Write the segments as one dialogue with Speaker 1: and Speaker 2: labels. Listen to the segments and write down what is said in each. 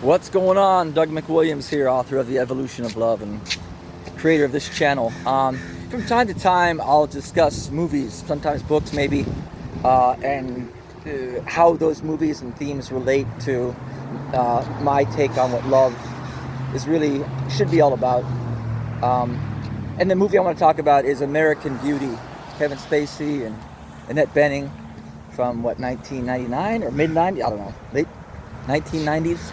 Speaker 1: What's going on? Doug McWilliams here, author of The Evolution of Love and creator of this channel. From time to time, I'll discuss movies, sometimes books maybe, and how those movies and themes relate to my take on what love is really, should be all about. And the movie I want to talk about is American Beauty. Kevin Spacey and Annette Bening from, 1999 or mid-90s? I don't know, late 1990s.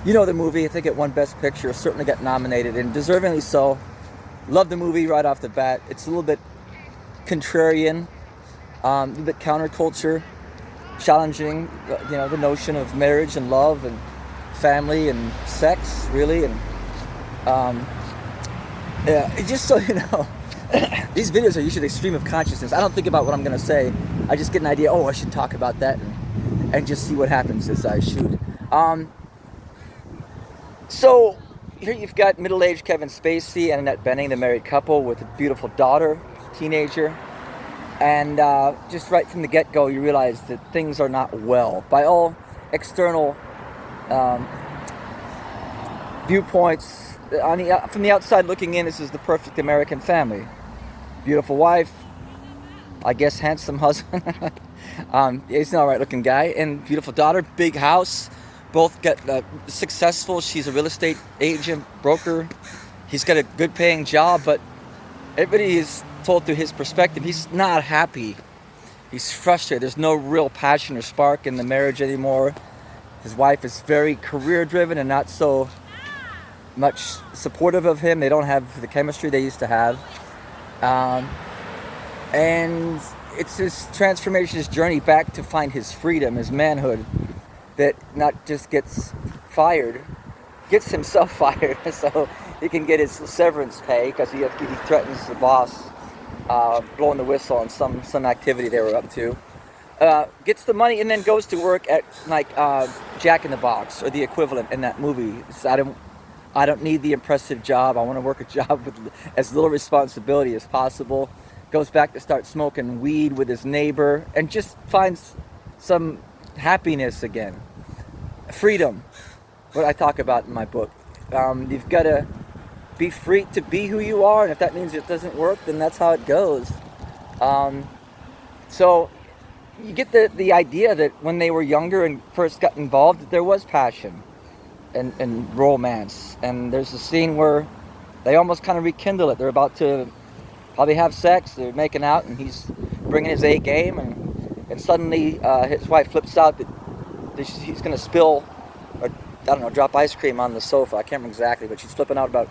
Speaker 1: You know the movie. I think it won Best Picture. Certainly got nominated, and deservingly so. Love the movie right off the bat. It's a little bit contrarian, a little bit counterculture, challenging, the notion of marriage and love and family and sex, really. And just so you know, these videos are usually extreme of consciousness. I don't think about what I'm going to say. I just get an idea. Oh, I should talk about that, and just see what happens as I shoot. So here you've got middle-aged Kevin Spacey and Annette Bening, the married couple with a beautiful daughter, teenager. And just right from the get-go, you realize that things are not well. By all external viewpoints, from the outside looking in, this is the perfect American family. Beautiful wife, I guess handsome husband. He's an all-right-looking guy. And beautiful daughter, big house. Both get successful. She's a real estate agent, broker. He's got a good paying job, but everybody is told through his perspective, he's not happy. He's frustrated. There's no real passion or spark in the marriage anymore. His wife is very career driven and not so much supportive of him. They don't have the chemistry they used to have. And it's his transformation, his journey back to find his freedom, his manhood, that not just gets himself fired so he can get his severance pay, because he threatens the boss blowing the whistle on some activity they were up to. Gets the money and then goes to work at Jack in the Box or the equivalent in that movie. So I don't need the impressive job. I want to work a job with as little responsibility as possible. Goes back to start smoking weed with his neighbor and just finds some happiness again. Freedom, what I talk about in my book. You've got to be free to be who you are, and if that means it doesn't work, then that's how it goes. So you get the idea that when they were younger and first got involved, that there was passion and romance. And there's a scene where they almost kind of rekindle it. They're about to probably have sex, they're making out, and he's bringing his A game, and suddenly his wife flips out that he's going to spill, or drop ice cream on the sofa. I can't remember exactly, but she's flipping out about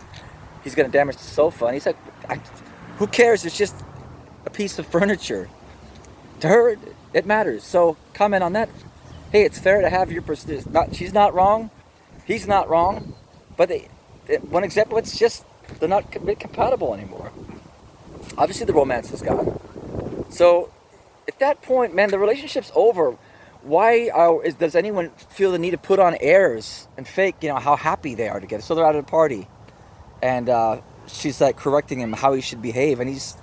Speaker 1: he's going to damage the sofa. And he's like, who cares? It's just a piece of furniture. To her, it matters. So comment on that. Hey, it's fair to have your she's not wrong. He's not wrong. But one example, it's just they're not compatible anymore. Obviously, the romance is gone. So at that point, man, the relationship's over. Why does anyone feel the need to put on airs and fake, how happy they are together? So they're at a party, and she's like correcting him how he should behave, and he's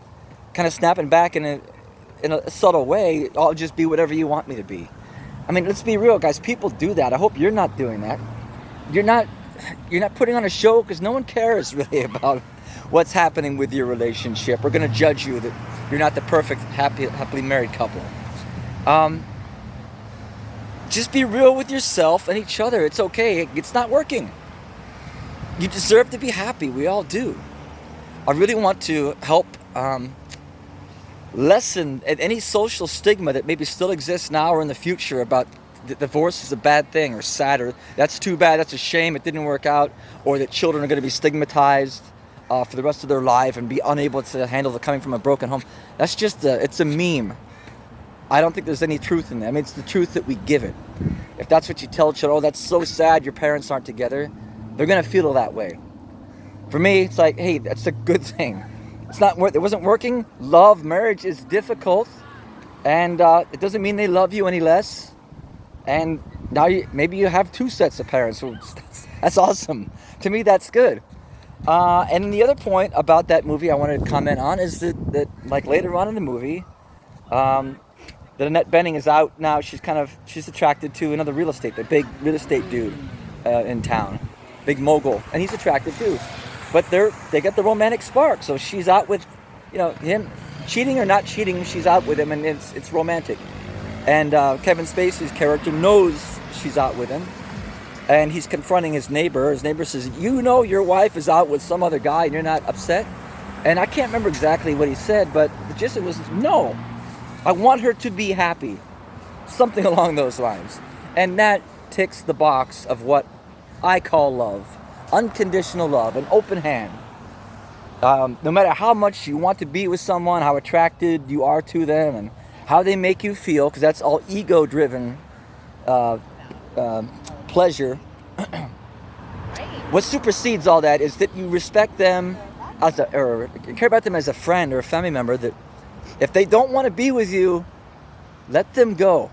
Speaker 1: kind of snapping back in a subtle way. I'll just be whatever you want me to be. I mean, let's be real, guys. People do that. I hope you're not doing that. You're not putting on a show, because no one cares really about what's happening with your relationship. We're going to judge you that you're not the perfect happily married couple. Just be real with yourself and each other. It's okay. It's not working. You deserve to be happy. We all do. I really want to help lessen any social stigma that maybe still exists now or in the future about divorce is a bad thing, or sad, or that's too bad, that's a shame, it didn't work out, or that children are going to be stigmatized for the rest of their life and be unable to handle the coming from a broken home. That's just it's a meme. I don't think there's any truth in that. I mean, it's the truth that we give it. If that's what you tell children, oh, that's so sad your parents aren't together, they're going to feel that way. For me, it's like, hey, that's a good thing. It wasn't working. Love, marriage is difficult, and it doesn't mean they love you any less. And now maybe you have two sets of parents. So that's awesome. To me, that's good. And the other point about that movie I wanted to comment on is that like later on in the movie, that Annette Bening is out now. She's attracted to another the big real estate dude, in town, big mogul, and he's attractive too. But they get the romantic spark. So she's out with, him, cheating or not cheating. She's out with him, and it's romantic. And Kevin Spacey's character knows she's out with him, and he's confronting his neighbor. His neighbor says, your wife is out with some other guy and you're not upset? And I can't remember exactly what he said, but the gist of it was, no, I want her to be happy. Something along those lines. And that ticks the box of what I call love. Unconditional love, an open hand. No matter how much you want to be with someone, how attracted you are to them, and how they make you feel, because that's all ego-driven pleasure. What supersedes all that is that you respect them or care about them as a friend or a family member, that if they don't want to be with you, let them go.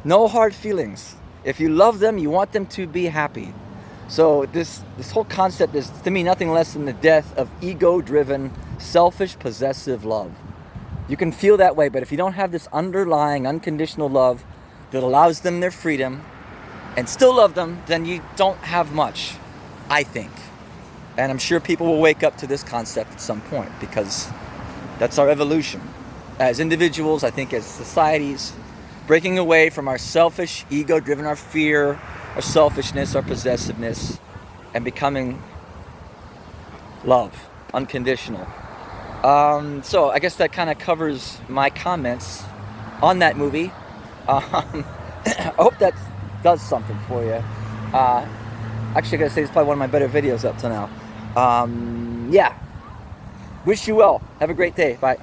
Speaker 1: No hard feelings. If you love them, you want them to be happy. So this whole concept is, to me, nothing less than the death of ego-driven, selfish, possessive love. You can feel that way, but if you don't have this underlying, unconditional love that allows them their freedom and still love them, then you don't have much, I think. And I'm sure people will wake up to this concept at some point, because that's our evolution. As individuals, I think as societies, breaking away from our selfish, ego-driven, our fear, our selfishness, our possessiveness, and becoming love, unconditional. So I guess that kind of covers my comments on that movie. I hope that does something for you. Actually, I gotta say, it's probably one of my better videos up to now. Yeah. Wish you well. Have a great day. Bye.